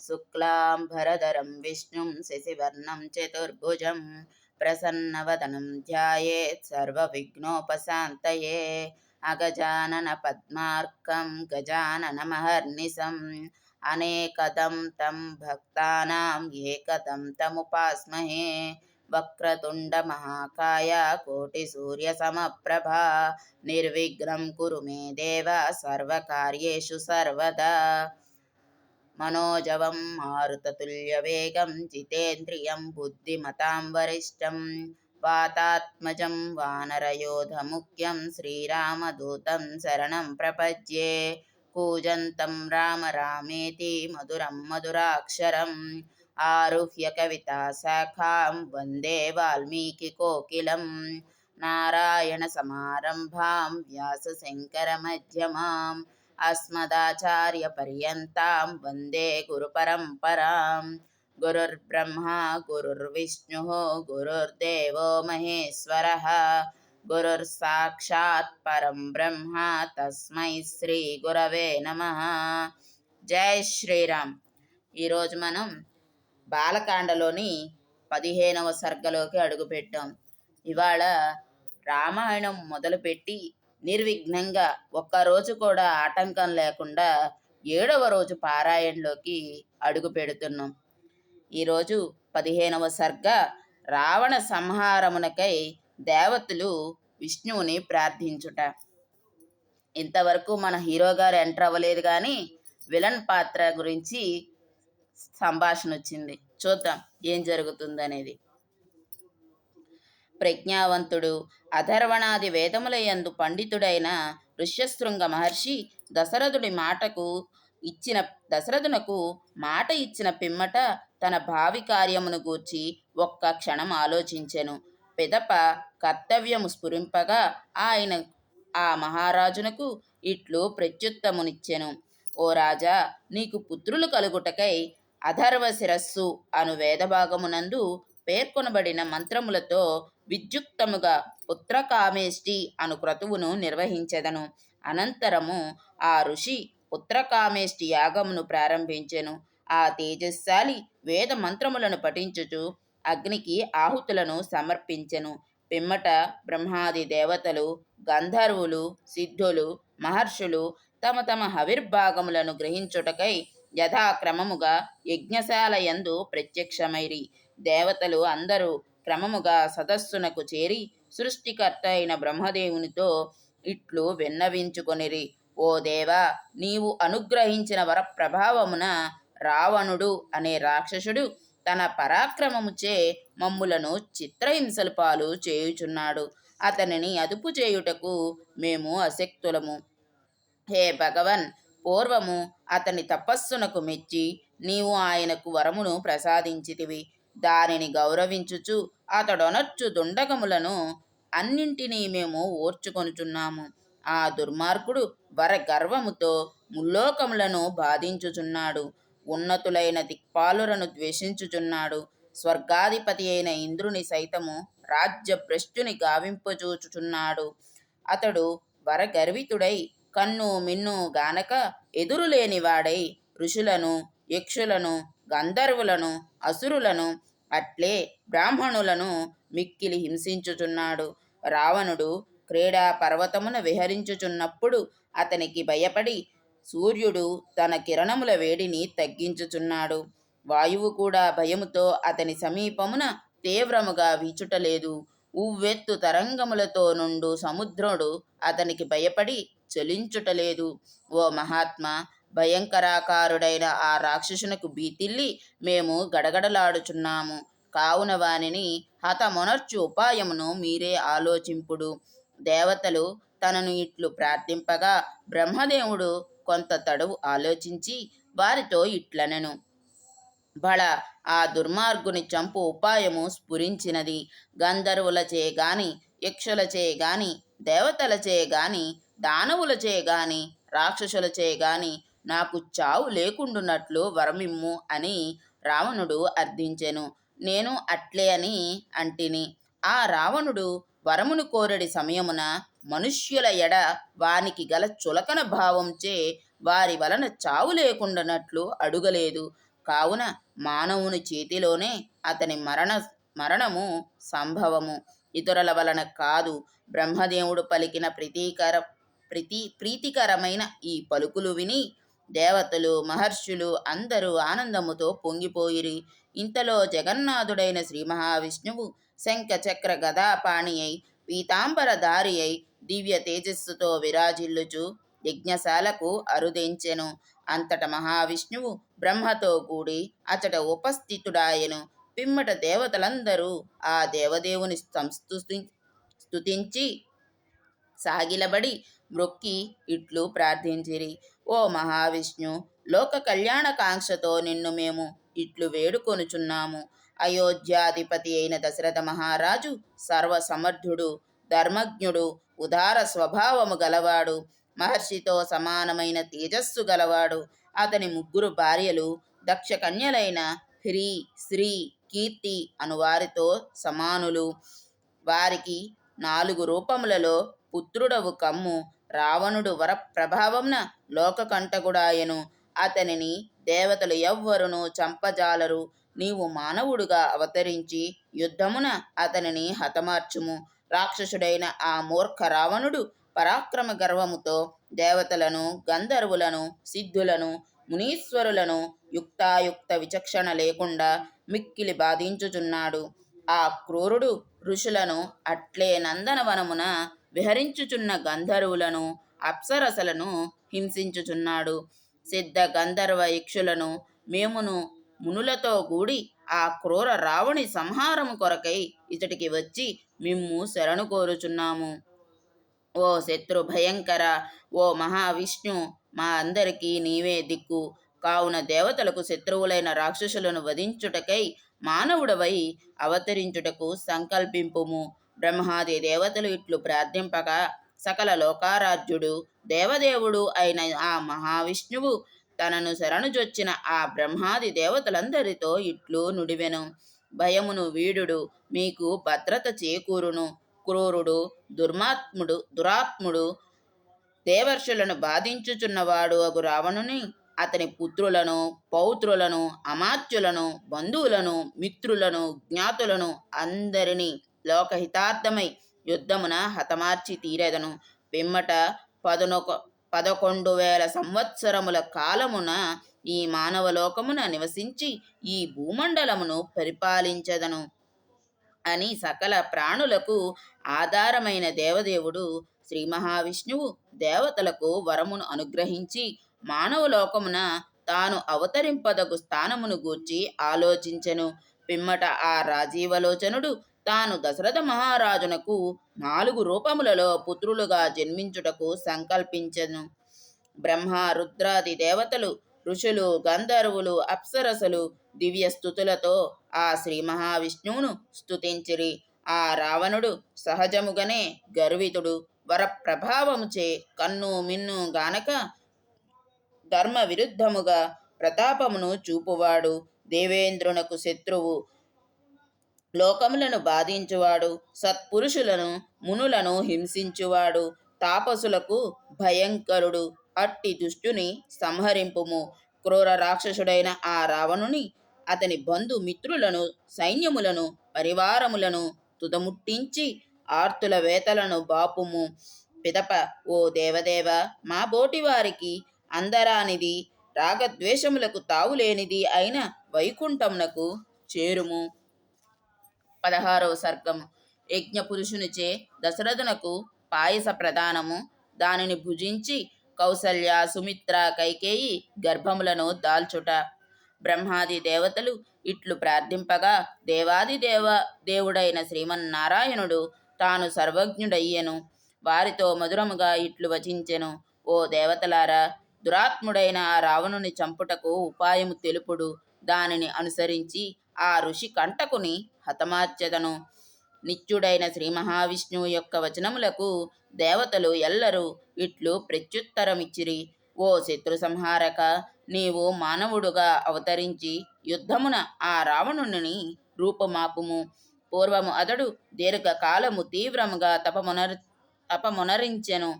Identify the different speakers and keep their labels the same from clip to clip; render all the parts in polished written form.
Speaker 1: शुक्लाम्बरधरं विष्णुं शशिवर्णं चतुर्भुजं प्रसन्नवदनं ध्यायेत् सर्वविघ्नोपशान्तये। अगजाननपद्मार्कं गजाननमहर्निशम् अनेकदं तं भक्तानां एकदं तमुपास्महे। वक्रतुण्डमहाकाय कोटिसूर्यसमप्रभा निर्विघ्नं कुरु मे देव सर्वकार्येषु सर्वदा। मनोजवं मारुततुल्यवेगं जितेन्द्रियं बुद्धिमतां वरिष्ठं वातात्मजं वानरयोधमुख्यं श्रीरामदूतं शरणं प्रपद्ये। कूजन्तं राम रामेति मधुरं मधुराक्षरम् आरुह्य कविताशाखां वन्दे वाल्मीकिकोकिलं। नारायणसमारम्भां व्यासशङ्करमध्यमाम् अस्मदाचार्यपर्यन्तां वन्दे गुरुपरम्परां। गुरुर्ब्रह्मा गुरुर्विष्णुः गुरुर्देवो महेश्वरः गुरुर्साक्षात् परं ब्रह्म तस्मै శ్రీగురవే నమః. జై శ్రీరామ్. ఈరోజు మనం బాలకాండలోని 15వ సర్గలోకి అడుగుపెట్టాం. ఇవాళ రామాయణం మొదలుపెట్టి నిర్విఘ్నంగా ఒక్కరోజు కూడా ఆటంకం లేకుండా 7వ రోజు పారాయణలోకి అడుగు పెడుతున్నాం. ఈరోజు 15వ సర్గ రావణ సంహారమునకై దేవతలు విష్ణువుని ప్రార్థించుట. ఇంతవరకు మన హీరో గారు ఎంటర్ అవ్వలేదు, కానీ విలన్ పాత్ర గురించి సంభాషణ వచ్చింది. చూద్దాం ఏం జరుగుతుందనేది. ప్రజ్ఞావంతుడు అధర్వణాది వేదములయందు పండితుడైన ఋష్యశృంగ మహర్షి దశరథునకు మాట ఇచ్చిన పిమ్మట తన భావి కార్యమును గూర్చి ఒక్క క్షణం ఆలోచించెను. పిదప కర్తవ్యము స్ఫురింపగా ఆయన ఆ మహారాజునకు ఇట్లు ప్రత్యుత్తమునిచ్చెను. ఓ రాజా, నీకు పుత్రులు కలుగుటకై అధర్వ శిరస్సు అను వేదభాగమునందు పేర్కొనబడిన మంత్రములతో విద్యుక్తముగా పుత్రకామేష్టి అను క్రతువును నిర్వహించెదను. అనంతరము ఆ ఋషి పుత్రకామేష్టి యాగమును ప్రారంభించెను. ఆ తేజస్శాలి వేద మంత్రములను పఠించుచు అగ్నికి ఆహుతులను సమర్పించెను. పిమ్మట బ్రహ్మాది దేవతలు, గంధర్వులు, సిద్ధులు, మహర్షులు తమ తమ హవిర్భాగములను గ్రహించుటకై యథాక్రమముగా యజ్ఞశాల యందు ప్రత్యక్షమైరి. దేవతలు అందరూ క్రమముగా సదస్సునకు చేరి సృష్టికర్త అయిన బ్రహ్మదేవునితో ఇట్లు విన్నవించుకొనిరి. ఓ దేవా, నీవు అనుగ్రహించిన వరప్రభావమున రావణుడు అనే రాక్షసుడు తన పరాక్రమముచే మమ్ములను చిత్రహింసలు పాలు చేయుచున్నాడు. అతనిని అదుపు చేయుటకు మేము అశక్తులము. హే భగవన్, పూర్వము అతని తపస్సునకు మెచ్చి నీవు ఆయనకు వరమును ప్రసాదించితివి. దానిని గౌరవించుచు అతడొనర్చు దుండగములను అన్నింటినీ మేము ఓర్చుకొనుచున్నాము. ఆ దుర్మార్గుడు వర గర్వముతో ముల్లోకములను బాధించుచున్నాడు. ఉన్నతులైన దిక్పాలులను ద్వేషించుచున్నాడు. స్వర్గాధిపతి అయిన ఇంద్రుని సైతము రాజ్య భ్రష్టుని గావింపజూచుచున్నాడు. అతడు వరగర్వితుడై కన్ను మిన్ను గానక ఎదురులేని వాడై ఋషులను, యక్షులను, గంధర్వులను, అసురులను అట్లే బ్రాహ్మణులను మిక్కిలి హింసించుచున్నాడు. రావణుడు క్రీడా పర్వతమున విహరించుచున్నప్పుడు అతనికి భయపడి సూర్యుడు తన కిరణముల వేడిని తగ్గించుచున్నాడు. వాయువు కూడా భయముతో అతని సమీపమున తీవ్రముగా వీచుటలేదు. ఉవ్వెత్తు తరంగములతో నుండు సముద్రుడు అతనికి భయపడి చలించుటలేదు. ఓ మహాత్మా, భయంకరాకారుడైన ఆ రాక్షసునకు భీతిల్లి మేము గడగడలాడుచున్నాము. కావున వానిని హతమొనర్చు ఉపాయమును మీరే ఆలోచింపుడు. దేవతలు తనను ఇట్లు ప్రార్థింపగా బ్రహ్మదేవుడు కొంత తడవు ఆలోచించి వారితో ఇట్లనెను. బళ, ఆ దుర్మార్గుని చంపు ఉపాయము స్ఫురించినది. గంధర్వులచే గాని, యక్షులచే గాని, దేవతలచే గాని, దానవులచే గాని, రాక్షసులచే గాని నాకు చావు లేకుండునట్లు వరమిమ్ము అని రావణుడు అర్థించెను. నేను అట్లే అని అంటిని. ఆ రావణుడు వరమును కోరడి సమయమున మనుష్యుల ఎడ వానికి గల చులకన భావంచే వారి వలన చావు లేకుండానట్లు అడుగలేదు. కావున మానవుని చేతిలోనే అతని మరణము సంభవము, ఇతరుల వలన కాదు. బ్రహ్మదేవుడు పలికిన ప్రీతికరమైన ఈ పలుకులు విని దేవతలు మహర్షులు అందరూ ఆనందముతో పొంగిపోయిరి. ఇంతలో జగన్నాథుడైన శ్రీ మహావిష్ణువు శంఖ చక్ర గదాపాణి అయి పీతాంబరధారి అయి దివ్య తేజస్సుతో విరాజిల్లుచు యజ్ఞశాలకు అరుదెంచెను. అంతట మహావిష్ణువు బ్రహ్మతో కూడి అచట ఉపస్థితుడాయెను. పిమ్మట దేవతలందరూ ఆ దేవదేవుని స్తుతించి సాగిలబడి మ్రొక్కి ఇట్లు ప్రార్థించిరి. ఓ మహావిష్ణు, లోక కళ్యాణకాంక్షతో నిన్ను మేము ఇట్లు వేడుకొనుచున్నాము. అయోధ్యాధిపతి అయిన దశరథ మహారాజు సర్వసమర్థుడు, ధర్మజ్ఞుడు, ఉదార స్వభావము గలవాడు, మహర్షితో సమానమైన తేజస్సు గలవాడు. అతని ముగ్గురు భార్యలు దక్ష కన్యలైన హ్రీ, శ్రీ, కీర్తి అనువారితో సమానులు. వారికి 4 రూపములలో పుత్రుడవు కమ్ము. రావణుడు వరప్రభావంన లోకకంటకుడాయెను. అతనిని దేవతలు ఎవ్వరునూ చంపజాలరు. నీవు మానవుడుగా అవతరించి యుద్ధమున అతనిని హతమార్చుము. రాక్షసుడైన ఆ మూర్ఖ రావణుడు పరాక్రమ గర్వముతో దేవతలను, గంధర్వులను, సిద్ధులను, మునీశ్వరులను యుక్తాయుక్త విచక్షణ లేకుండా మిక్కిలి బాధించుచున్నాడు. ఆ క్రూరుడు ఋషులను, అట్లే నందనవనమున విహరించుచున్న గంధర్వులను, అప్సరసలను హింసించుచున్నాడు. సిద్ధ గంధర్వ యక్షులను మేమును మునులతో కూడి ఆ క్రూర రావణి సంహారము కొరకై ఇతడికి వచ్చి మిమ్ము శరణు కోరుచున్నాము. ఓ శత్రు భయంకర, ఓ మహావిష్ణు, మా అందరికీ నీవే దిక్కు. కావున దేవతలకు శత్రువులైన రాక్షసులను వధించుటకై మానవుడవై అవతరించుటకు సంకల్పింపుము. బ్రహ్మాది దేవతలు ఇట్లు ప్రార్థింపగా సకల లోకారాధ్యుడు దేవదేవుడు అయిన ఆ మహావిష్ణువు తనను శరణుజొచ్చిన ఆ బ్రహ్మాది దేవతలందరితో ఇట్లు నుడివెను. భయమును వీడుడు, మీకు భద్రత చేకూరును. క్రూరుడు, దురాత్ముడు దేవర్షులను బాధించుచున్నవాడు అగు రావణుని, అతని పుత్రులను, పౌత్రులను, అమాత్యులను, బంధువులను, మిత్రులను, జ్ఞాతులను అందరినీ లోకహితార్థమై యుద్ధమున హతమార్చి తీరెదను. పిమ్మట 11,000 సంవత్సరముల కాలమున ఈ మానవలోకమున నివసించి ఈ భూమండలమును పరిపాలించెదను అని సకల ప్రాణులకు ఆధారమైన దేవదేవుడు శ్రీ మహావిష్ణువు దేవతలకు వరమును అనుగ్రహించి మానవలోకమున తాను అవతరింపదగు స్థానమును గూర్చి ఆలోచించెను. పిమ్మట ఆ రాజీవలోచనుడు తాను దశరథ మహారాజునకు 4 రూపములలో పుత్రులుగా జన్మించుటకు సంకల్పించెను. బ్రహ్మ, రుద్రాది దేవతలు, ఋషులు, గంధర్వులు, అప్సరసలు దివ్య స్థుతులతో ఆ శ్రీ మహావిష్ణువును స్తుతించిరి. ఆ రావణుడు సహజముగానే గర్వితుడు, వరప్రభావముచే కన్ను మిన్ను గానక ధర్మ విరుద్ధముగా ప్రతాపమును చూపువాడు, దేవేంద్రునకు శత్రువు, లోకములను బాధించువాడు, సత్పురుషులను మునులను హింసించువాడు, తాపసులకు భయంకరుడు. అట్టి దుష్టుని సంహరింపుము. క్రూర రాక్షసుడైన ఆ రావణుని, అతని బంధు మిత్రులను, సైన్యములను, పరివారములను తుదముట్టించి ఆర్తుల వేతలను బాపుము. పిదప ఓ దేవదేవ, మా బోటివారికి అందరానిది, రాగద్వేషములకు తావులేనిది అయిన వైకుంఠమునకు చేరుము. 16వ సర్గము. యజ్ఞపురుషునిచే దశరథునకు పాయస ప్రదానము. దానిని భుజించి కౌసల్య, సుమిత్ర, కైకేయి గర్భములను దాల్చుట. బ్రహ్మాది దేవతలు ఇట్లు ప్రార్థింపగా దేవాది దేవుడైన శ్రీమన్నారాయణుడు తాను సర్వజ్ఞుడయ్యెను. వారితో మధురముగా ఇట్లు వచించెను. ఓ దేవతలారా, దురాత్ముడైన ఆ రావణుని చంపుటకు ఉపాయము తెలుపుడు. దానిని అనుసరించి ఆ ఋషి కంటకుని హతమార్చెదను. నిత్యుడైన శ్రీ మహావిష్ణువు యొక్క వచనములకు దేవతలు ఎల్లరూ ఇట్లు ప్రత్యుత్తరమిచ్చిరి. ఓ శత్రు సంహారక, నీవు మానవుడుగా అవతరించి యుద్ధమున ఆ రావణుని రూపమాపుము. పూర్వము అతడు దీర్ఘకాలము తీవ్రముగా తపమునరించెను.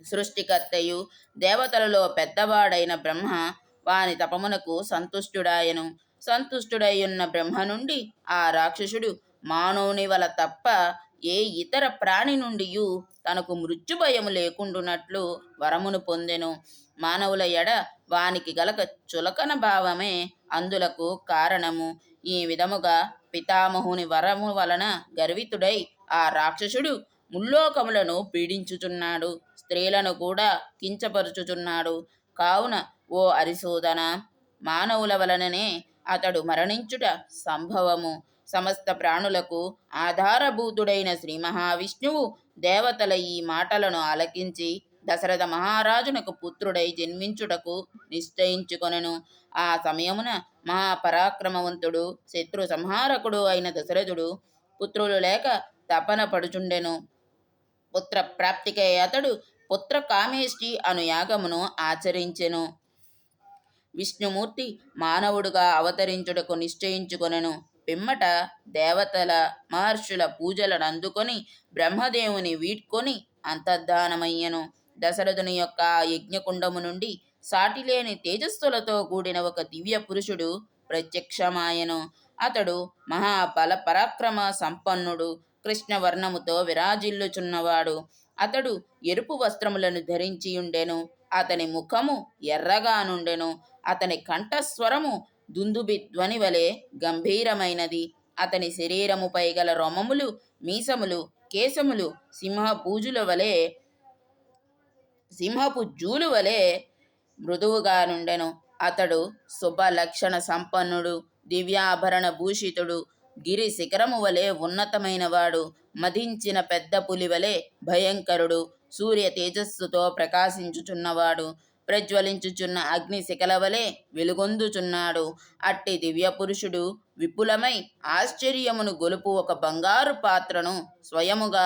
Speaker 1: సృష్టికర్తయు దేవతలలో పెద్దవాడైన బ్రహ్మ వాని తపమునకు సంతుష్టుడాయెను. సంతుష్టుడైయున్న బ్రహ్మ నుండి ఆ రాక్షసుడు మానవుని వల తప్ప ఏ ఇతర ప్రాణి నుండియు తనకు మృత్యు భయము లేకుండునట్లు వరమును పొందెను. మానవుల ఎడ వానికి గలక చులకన భావమే అందులకు కారణము. ఈ విధముగా పితామహుని వరము వలన గర్వితుడై ఆ రాక్షసుడు ముల్లోకములను పీడించుచున్నాడు, స్త్రీలను కూడా కించపరుచుచున్నాడు. కావున ఓ అరిసోదన, మానవుల వలననే అతడు మరణించుట సంభవము. సమస్త ప్రాణులకు ఆధారభూతుడైన శ్రీ మహావిష్ణువు దేవతల ఈ మాటలను ఆలకించి దశరథ మహారాజునకు పుత్రుడై జన్మించుటకు నిశ్చయించుకొనెను. ఆ సమయమున మహాపరాక్రమవంతుడు శత్రు సంహారకుడు అయిన దశరథుడు పుత్రులు లేక తపన పడుచుండెను. పుత్ర ప్రాప్తికై అతడు పుత్ర కామేష్టి అను యాగమును ఆచరించెను. విష్ణుమూర్తి మానవుడుగా అవతరించుటకు నిశ్చయించుకొనెను. పిమ్మట దేవతల మహర్షుల పూజలను అందుకొని బ్రహ్మదేవుని వీడ్కొని అంతర్ధానమయ్యెను. దశరథుని యొక్క ఆ యజ్ఞకుండము నుండి సాటిలేని తేజస్సులతో కూడిన ఒక దివ్య పురుషుడు ప్రత్యక్షమాయెను. అతడు మహాబల పరాక్రమ సంపన్నుడు, కృష్ణవర్ణముతో విరాజిల్లుచున్నవాడు. అతడు ఎరుపు వస్త్రములను ధరించియుండెను. అతని ముఖము ఎర్రగా నుండెను. అతని కంఠస్వరము దుందుబి ధ్వని వలె గంభీరమైనది. అతని శరీరముపై గల రోమములు, మీసములు, కేశములు సింహపు జూలు వలె మృదువుగా నుండెను. అతడు శుభ లక్షణ సంపన్నుడు, దివ్యాభరణ భూషితుడు, గిరి శిఖరము వలె ఉన్నతమైనవాడు, మదించిన పెద్ద పులి వలె భయంకరుడు, సూర్య తేజస్సుతో ప్రకాశించుచున్నవాడు, ప్రజ్వలించుచున్న అగ్ని శిఖల వలె వెలుగొందుచున్నాడు. అట్టి దివ్య పురుషుడు విపులమై ఆశ్చర్యమును గొలుపు ఒక బంగారు పాత్రను స్వయముగా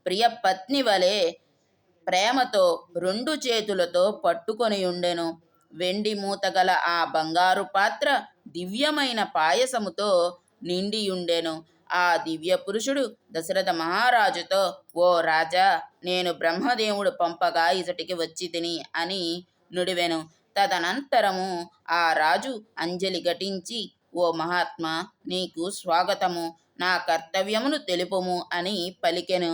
Speaker 1: ప్రియ పత్ని వలె ప్రేమతో 2 చేతులతో పట్టుకొని ఉండెను. వెండి మూతగల ఆ బంగారు పాత్ర దివ్యమైన పాయసముతో నిండియుండెను. ఆ దివ్య పురుషుడు దశరథ మహారాజుతో, ఓ రాజా, నేను బ్రహ్మదేవుడు పంపగా ఇతటికి వచ్చి తిని అని నుడివెను. తదనంతరము ఆ రాజు అంజలి ఘటించి, ఓ మహాత్మా, నీకు స్వాగతము, నా కర్తవ్యమును తెలుపుము అని పలికెను.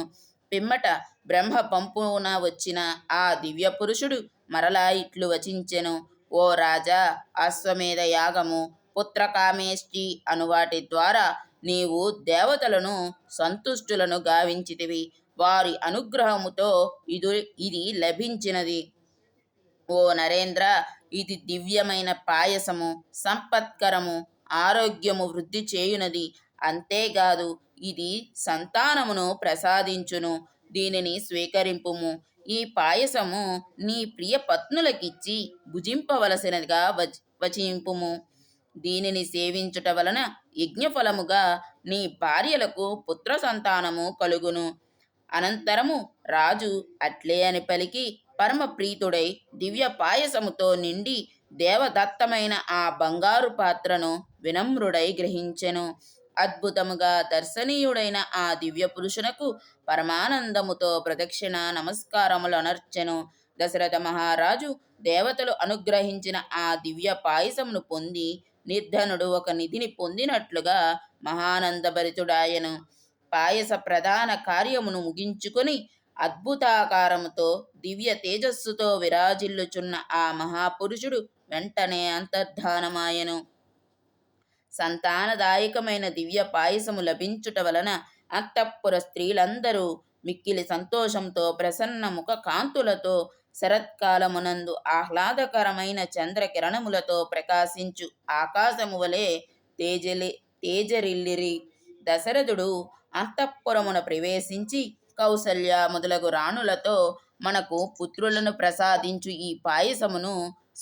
Speaker 1: పిమ్మట బ్రహ్మ పంపున వచ్చిన ఆ దివ్య పురుషుడు మరలా ఇట్లు వచించెను. ఓ రాజా, అశ్వమేధ యాగము, పుత్రకామేష్టి అను వాటి ద్వారా నీవు దేవతలను సంతుష్టులను గావించితివి. వారి అనుగ్రహముతో ఇది లభించినది. ఓ నరేంద్ర, ఇది దివ్యమైన పాయసము, సంపత్కరము, ఆరోగ్యము వృద్ధి చేయునది. అంతేకాదు ఇది సంతానమును ప్రసాదించును. దీనిని స్వీకరింపుము. ఈ పాయసము నీ ప్రియ పత్నులకిచ్చి భుజింపవలసినదిగా వచింపుము. దీనిని సేవించుట వలన యజ్ఞఫలముగా నీ భార్యలకు పుత్ర సంతానము కలుగును. అనంతరము రాజు అట్లే అని పలికి పరమ ప్రీతుడై దివ్య పాయసముతో నిండి దేవదత్తమైన ఆ బంగారు పాత్రను వినమ్రుడై గ్రహించెను. అద్భుతముగా దర్శనీయుడైన ఆ దివ్య పురుషునకు పరమానందముతో ప్రదక్షిణ నమస్కారములనర్చెను. దశరథ మహారాజు దేవతలు అనుగ్రహించిన ఆ దివ్య పాయసమును పొంది నిర్ధనుడు ఒక నిధిని పొందినట్లుగా మహానందభరితుడాయను. పాయస ప్రధాన కార్యమును ముగించుకొని అద్భుతాకారముతో దివ్య తేజస్సుతో విరాజిల్లుచున్న ఆ మహాపురుషుడు వెంటనే అంతర్ధానమాయెను. సంతానదాయకమైన దివ్య పాయసము లభించుట వలన అంతఃపుర స్త్రీలందరూ మిక్కిలి సంతోషంతో ప్రసన్న ముఖ కాంతులతో శరత్కాలమునందు ఆహ్లాదకరమైన చంద్రకిరణములతో ప్రకాశించు ఆకాశము వలె తేజరిల్లిరి. దశరథుడు అంతఃపురమున ప్రవేశించి కౌసల్య మొదలగు రాణులతో, మనకు పుత్రులను ప్రసాదించు ఈ పాయసమును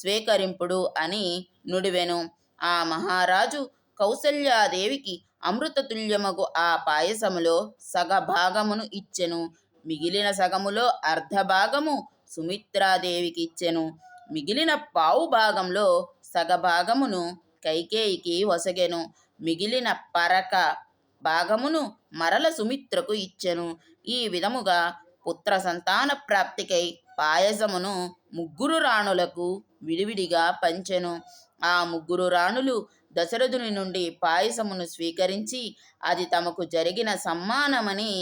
Speaker 1: స్వీకరింపుడు అని నుడివెను. ఆ మహారాజు కౌసల్యాదేవికి అమృతతుల్యమగు ఆ పాయసములో సగభాగమును ఇచ్చెను. మిగిలిన సగములో అర్ధభాగము సుమిత్రాదేవికి ఇచ్చెను. మిగిలిన పావు భాగంలో సగభాగమును కైకేయికి వసగెను. మిగిలిన పరక భాగమును మరల సుమిత్రకు ఇచ్చెను. ఈ విధముగా పుత్ర సంతాన ప్రాప్తికై పాయసమును 3 రాణులకు విడివిడిగా పంచెను. ఆ ముగ్గురు రాణులు దశరథుని నుండి పాయసమును స్వీకరించి అది తమకు జరిగిన సమ్మానమని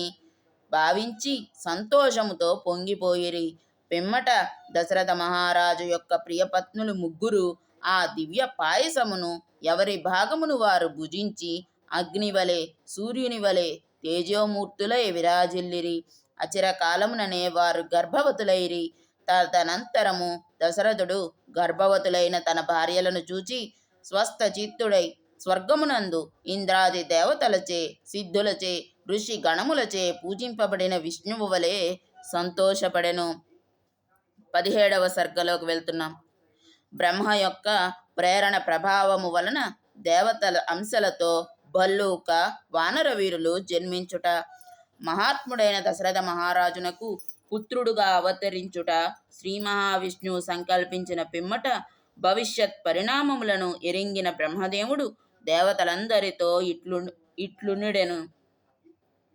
Speaker 1: భావించి సంతోషముతో పొంగిపోయిరి. పిమ్మట దశరథ మహారాజు యొక్క ప్రియపత్నులు ముగ్గురు ఆ దివ్య పాయసమును ఎవరి భాగమును వారు భుజించి అగ్నివలె సూర్యునివలె తేజోమూర్తులై విరాజిల్లిరి. అచిరకాలముననే వారు గర్భవతులైరి. తదనంతరము దశరథుడు గర్భవతులైన తన భార్యలను చూచి స్వస్థ చిత్తుడై స్వర్గమునందు ఇంద్రాది దేవతలచే సిద్ధులచే ఋషి గణములచే పూజింపబడిన విష్ణువు వలె సంతోషపడెను. 17వ సర్గలోకి వెళ్తున్నాం. బ్రహ్మ యొక్క ప్రేరణ ప్రభావము వలన దేవతల అంశలతో భల్లూక వానర వీరులు జన్మించుట, మహాత్ముడైన దశరథ మహారాజునకు పుత్రుడుగా అవతరించుట శ్రీ మహావిష్ణువు సంకల్పించిన పిమ్మట భవిష్యత్ పరిణామములను ఎరింగిన బ్రహ్మదేవుడు దేవతలందరితో ఇట్లునిడెను.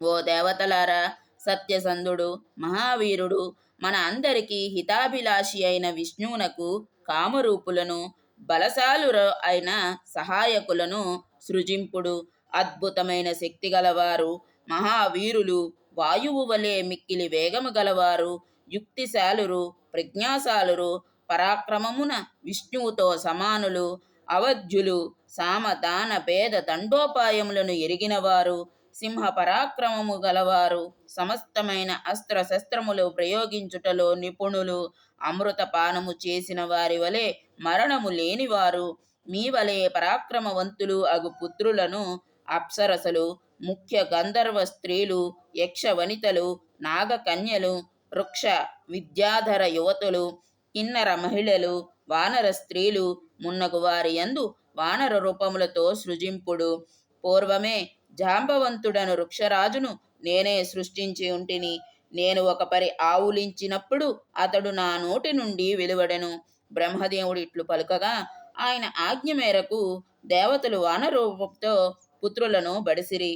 Speaker 1: ఓ దేవతలారా, సత్యసంధుడు మహావీరుడు మన అందరికీ హితాభిలాషి అయిన విష్ణువునకు కామరూపులను బలశాలురు అయిన సహాయకులను సృజింపుడు. అద్భుతమైన శక్తి గలవారు మహావీరులు, వాయువు వలె మిక్కిలి వేగము గలవారు, యుక్తిశాలురు, ప్రజ్ఞాశాలురు, పరాక్రమమున విష్ణువుతో సమానులు, అవధ్యులు, సామదాన భేద దండోపాయములను ఎరిగినవారు, సింహ పరాక్రమము గలవారు, సమస్తమైన అస్త్ర శస్త్రములు ప్రయోగించుటలో నిపుణులు, అమృతపానము చేసిన వారి వలె మరణము లేనివారు, మీ వలె పరాక్రమవంతులు అగు పుత్రులను అప్సరసలు, ముఖ్య గంధర్వ స్త్రీలు, యక్ష వనితలు, నాగకన్యలు, వృక్ష విద్యాధర యువతులు, కిన్నర మహిళలు, వానర స్త్రీలు మున్నగు వారి యందు వానర రూపములతో సృజింపుడు. పూర్వమే జాంబవంతుడను వృక్షరాజును నేనే సృష్టించి ఉంటిని. నేను ఒక పరి ఆవులించినప్పుడు అతడు నా నోటి నుండి వెలువడెను. బ్రహ్మదేవుడు ఇట్లు పలుకగా ఆయన ఆజ్ఞ మేరకు దేవతలు వానరూపంతో పుత్రులను బడిసిరి.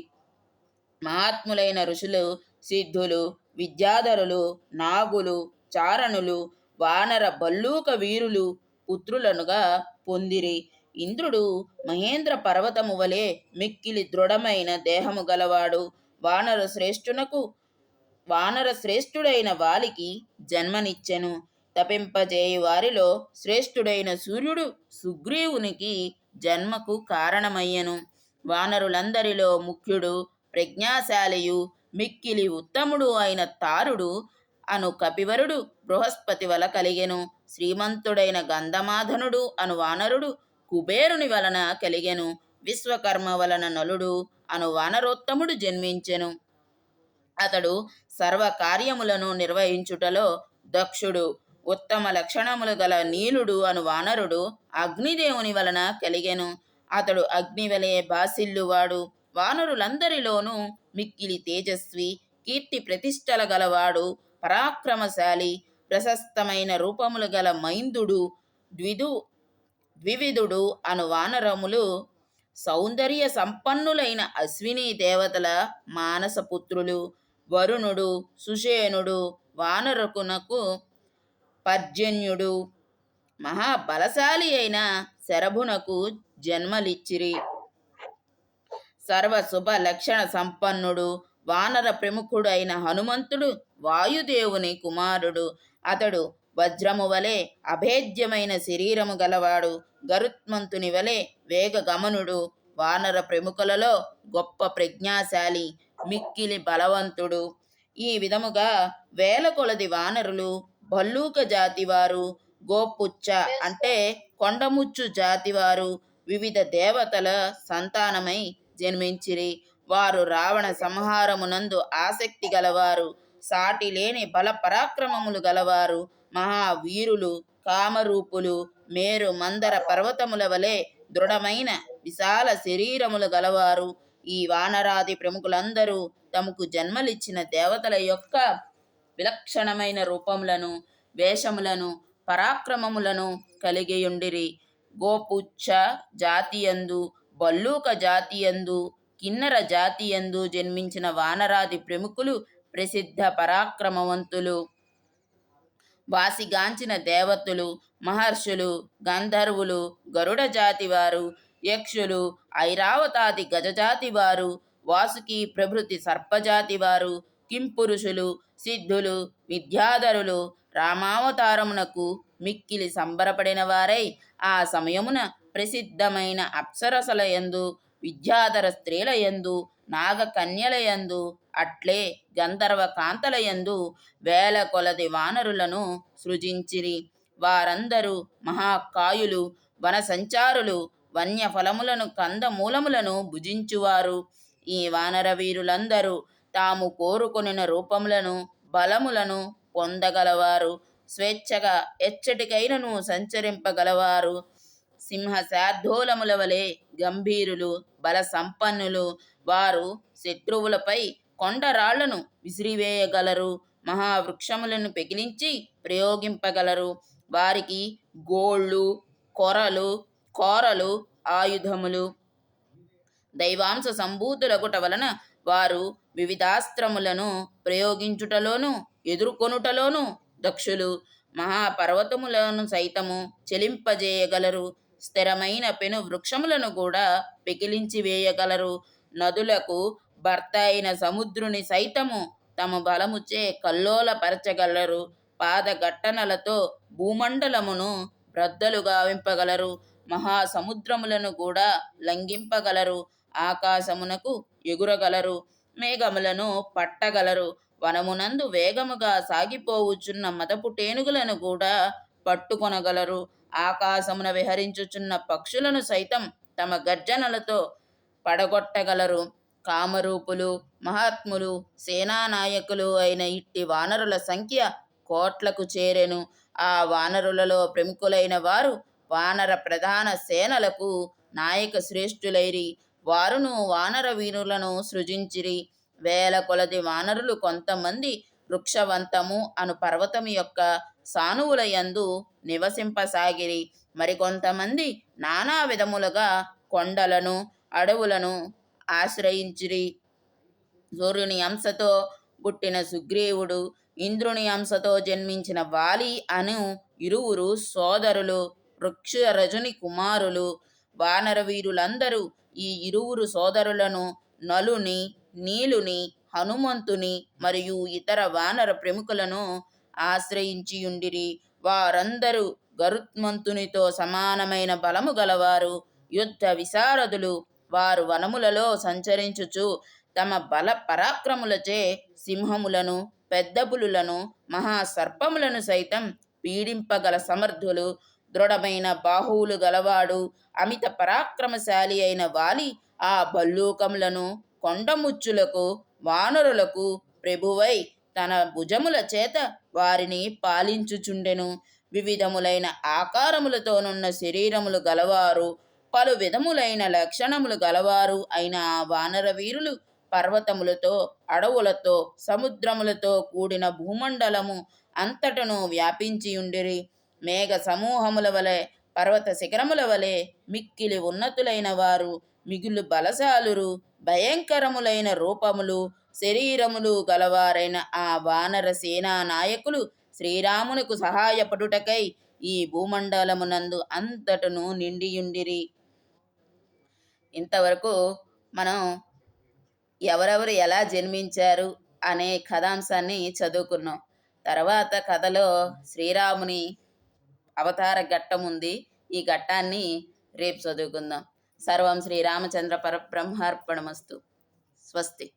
Speaker 1: మహాత్ములైన ఋషులు, సిద్ధులు, విద్యాధరులు, నాగులు, చారణులు, వానర భల్లూక వీరులు పుత్రులనుగా పొందిరి. ఇంద్రుడు మహేంద్ర పర్వతము వలె మిక్కిలి దృఢమైన దేహము గలవాడు. వానర శ్రేష్ఠుడైన వాలికి జన్మనిచ్చెను. తపింపజేయు వారిలో శ్రేష్ఠుడైన సూర్యుడు సుగ్రీవునికి జన్మకు కారణమయ్యను. వానరులందరిలో ముఖ్యుడు, ప్రజ్ఞాశాలియు, మిక్కిలి ఉత్తముడు అయిన తారుడు అను కపివరుడు బృహస్పతి వల కలిగెను. శ్రీమంతుడైన గంధమాధనుడు అను వానరుడు కుబేరుని వలన కలిగెను. విశ్వకర్మ వలన నలుడు అను వానరోత్తముడు జన్మించెను. అతడు సర్వ కార్యములను నిర్వహించుటలో దక్షుడు. ఉత్తమ లక్షణములు గల నీలుడు అను వానరుడు అగ్నిదేవుని వలన కలిగెను. అతడు అగ్ని వలె బాసిల్లువాడు. వానరులందరిలోనూ మిక్కిలి తేజస్వి, కీర్తి ప్రతిష్టల గలవాడు, పరాక్రమశాలి, ప్రశస్తమైన రూపములు గల మైందుడు. ద్వివిధుడు అను వానరములు సౌందర్య సంపన్నులైన అశ్విని దేవతల మానసపుత్రులు. వరుణుడు, సుషేనుడు వానరకునకు పర్జన్యుడు, మహాబలశాలి అయిన శరభునకు జన్మలిచ్చిరి. సర్వశుభ లక్షణ సంపన్నుడు వానర ప్రముఖుడైన హనుమంతుడు వాయుదేవుని కుమారుడు. అతడు వజ్రము వలె అభేద్యమైన శరీరము గలవాడు. గరుత్మంతుని వలె వేగగమనుడు. వానర ప్రముఖులలో గొప్ప ప్రజ్ఞాశాలి, మిక్కిలి బలవంతుడు. ఈ విధముగా వేల కొలది వానరులు భల్లూక జాతివారు, గోపుచ్చ అంటే కొండముచ్చు జాతివారు వివిధ దేవతల సంతానమై జన్మించిరి. వారు రావణ సంహారమునందు ఆసక్తి గలవారు, సాటి లేని బల పరాక్రమములు గలవారు, మహావీరులు, కామరూపులు, మేరు మందర పర్వతముల వలె దృఢమైన విశాల శరీరములు గలవారు. ఈ వానరాది ప్రముఖులందరూ తమకు జన్మలిచ్చిన దేవతల యొక్క విలక్షణమైన రూపములను, వేషములను, పరాక్రమములను కలిగియుండిరి. గోపుచ్చ జాతియందు, భల్లూక జాతియందు, కిన్నర జాతియందు జన్మించిన వానరాది ప్రముఖులు ప్రసిద్ధ పరాక్రమవంతులు. వాసిగాంచిన దేవతలు మహర్షులు, గంధర్వులు, గరుడ జాతి వారు, యక్షులు, ఐరావతాది గజజాతి వారు, వాసుకి ప్రభృతి సర్పజాతి వారు, కింపురుషులు, సిద్ధులు, విద్యాధరులు రామావతారమునకు మిక్కిలి సంబరపడిన వారై ఆ సమయమున ప్రసిద్ధమైన అప్సరసలయందు, విద్యాధర స్త్రీలయందు, నాగకన్యలయందు, అట్లే గంధర్వ కాంతలయందు వేల కొలది వానరులను సృజించిరి. వారందరూ మహాకాయులు, వన సంచారులు, వన్య ఫలములను కందమూలములను భుజించువారు. ఈ వానర వీరులందరూ తాము కోరుకొనిన రూపములను బలములను పొందగలవారు. స్వేచ్ఛగా ఎచ్చటికైనను సంచరింపగలవారు. సింహ శార్ధూలముల వలె గంభీరులు, బల సంపన్నులు. వారు శత్రువులపై కొండరాళ్లను విసిరివేయగలరు. మహావృక్షములను పెకిలించి ప్రయోగింపగలరు. వారికి గోళ్ళు, కొరలు, కోరలు ఆయుధములు. దైవాంశ సంభూతులగుట వలన వారు వివిధాస్త్రములను ప్రయోగించుటలోను ఎదుర్కొనుటలోను దక్షులు. మహాపర్వతములను సైతము చెలింపజేయగలరు. స్థిరమైన పెను వృక్షములను కూడా పెకిలించి వేయగలరు. నదులకు భర్త అయిన సముద్రుని సైతము తమ బలముచే కల్లోలపరచగలరు. పాదగట్టనలతో భూమండలమును బ్రద్దలు గావింపగలరు. మహాసముద్రములను కూడా లంఘింపగలరు. ఆకాశమునకు ఎగురగలరు. మేఘములను పట్టగలరు. వనమునందు వేగముగా సాగిపోవుచున్న మదపుటేనుగులను కూడా పట్టుకొనగలరు. ఆకాశమున విహరించుచున్న పక్షులను సైతం తమ గర్జనలతో పడగొట్టగలరు. కామరూపులు, మహాత్ములు, సేనానాయకులు అయిన ఇట్టి వానరుల సంఖ్య కోట్లకు చేరెను. ఆ వానరులలో ప్రముఖులైన వారు వానర ప్రధాన సేనలకు నాయక శ్రేష్ఠులైరి. వారును వానర వీరులను సృజించిరి. వేల కొలది వానరులు కొంతమంది వృక్షవంతము అను పర్వతము యొక్క సానువుల యందు నివసింపసాగిరి. మరికొంతమంది నానా విధములుగా కొండలను, అడవులను ఆశ్రయించిరి. సూర్యుని అంశతో పుట్టిన సుగ్రీవుడు, ఇంద్రుని అంశతో జన్మించిన వాలి అను ఇరువురు సోదరులు, వృక్షరజుని కుమారులు. వానర వీరులందరూ ఈ ఇరువురు సోదరులను నలుని, నీలుని, హనుమంతుని మరియు ఇతర వానర ప్రముఖులను ఆశ్రయించియుండిరి. వారందరూ గరుత్మంతునితో సమానమైన బలము గలవారు, యుద్ధ విశారదులు. వారు వనములలో సంచరించుచు తమ బల పరాక్రములచే సింహములను, పెద్ద పులులను, మహాసర్పములను సైతం పీడింపగల సమర్థులు. దృఢమైన బాహువులు గలవాడు, అమిత పరాక్రమశాలి అయిన వాలి ఆ భల్లూకములను, కొండముచ్చులకు, వానరులకు ప్రభువై తన భుజముల చేత వారిని పాలించుచుండెను. వివిధములైన ఆకారములతోనున్న శరీరములు గలవారు, పలు విధములైన లక్షణములు గలవారు అయిన ఆ వానర వీరులు పర్వతములతో, అడవులతో, సముద్రములతో కూడిన భూమండలము అంతటను వ్యాపించియుండిరి. మేఘ సమూహముల వలె, పర్వత శిఖరముల వలె మిక్కిలి ఉన్నతులైన వారు, మిగులు బలశాలురు, భయంకరములైన రూపములు, శరీరములు గలవారైన ఆ వానర సేనా నాయకులు శ్రీరామునకు సహాయపడుటకై ఈ భూమండలమునందు అంతటను నిండియుండిరి. ఇంతవరకు మనం ఎవరెవరు ఎలా జన్మించారు అనే కథాంశాన్ని చదువుకున్నాం. తర్వాత కథలో శ్రీరాముని అవతార ఘట్టం ఉంది. ఈ ఘట్టాన్ని రేపు చదువుకుందాం. సర్వం శ్రీరామచంద్ర పరబ్రహ్మార్పణమస్తు. స్వస్తి.